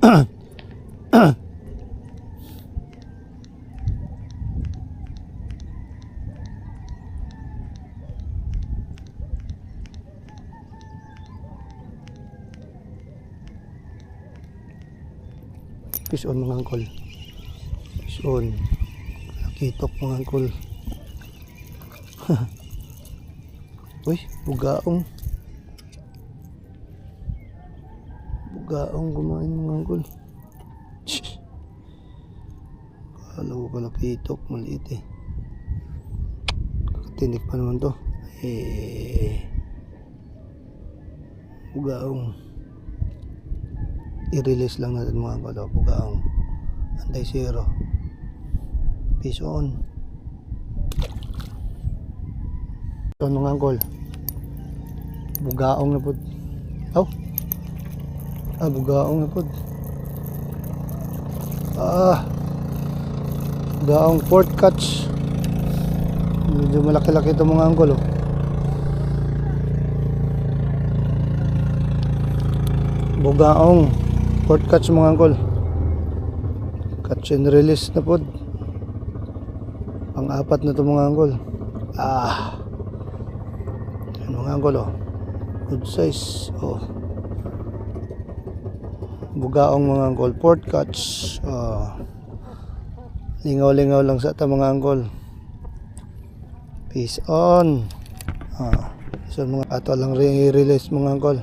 Fish on mga angkol. Fish on. Nakitok mga angkol. Uy, bugaong. Bugaong kumain mga angkol. Kala ko pala kitok, maliit eh. Katinik pa naman to. Bugaong. I-release lang natin mga angkol. Bugaong. Anti-zero. Fish on. Ito mga angkol. Bugaong na po. Bugaong na po. Bugaong port catch. Medyo malaki-laki ito mga angkol. Bugaong port catch mga angkol. Catch and release na po. Pang-apat na ito mga angkol. Yan mga angkol good size. Bugaong mga angkol, port catch. Lingaw-lingaw lang sa ita mga angkol. Fish on. So mga ato lang release mga angkol.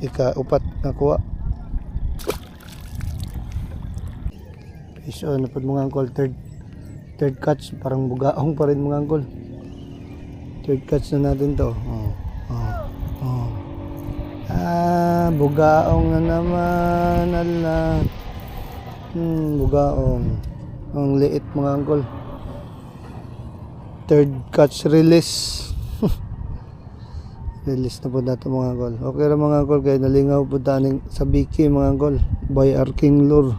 Ika-upat na kuha. Fish on na po mga angkol. Third catch, parang bugaong pa rin mga angkol. Third catch na natin to. Bugaong na naman. Bugaong. Ang liit mga angkol. Third catch release. Release na po natin mga angkol. Okay ra mga angkol, kaya nalingaw po taning sa Biki mga angkol. By Arking Lure.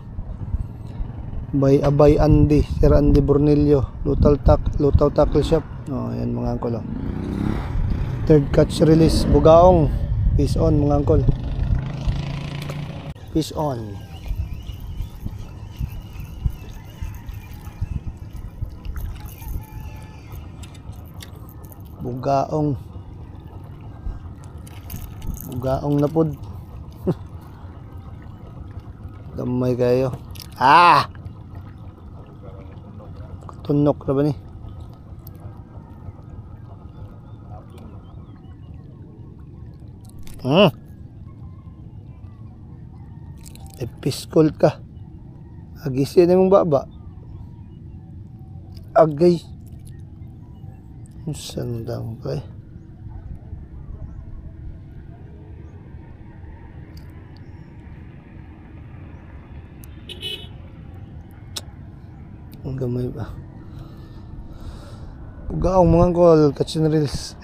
By Abay Andy, Sir Andy Bornillo, Lutaw Tackle Shop. Yan mga angkol. Third catch release, bugaong. Fish on mga angkol. Fish on. Bugaong. Bugaong na pod. Damay kayo. Tunok na ba ni? Episkol ka. Agisin na mong baba. Agay. Sandang ka eh. Ang gamay ba? Bugaong mga angkol, catch and release.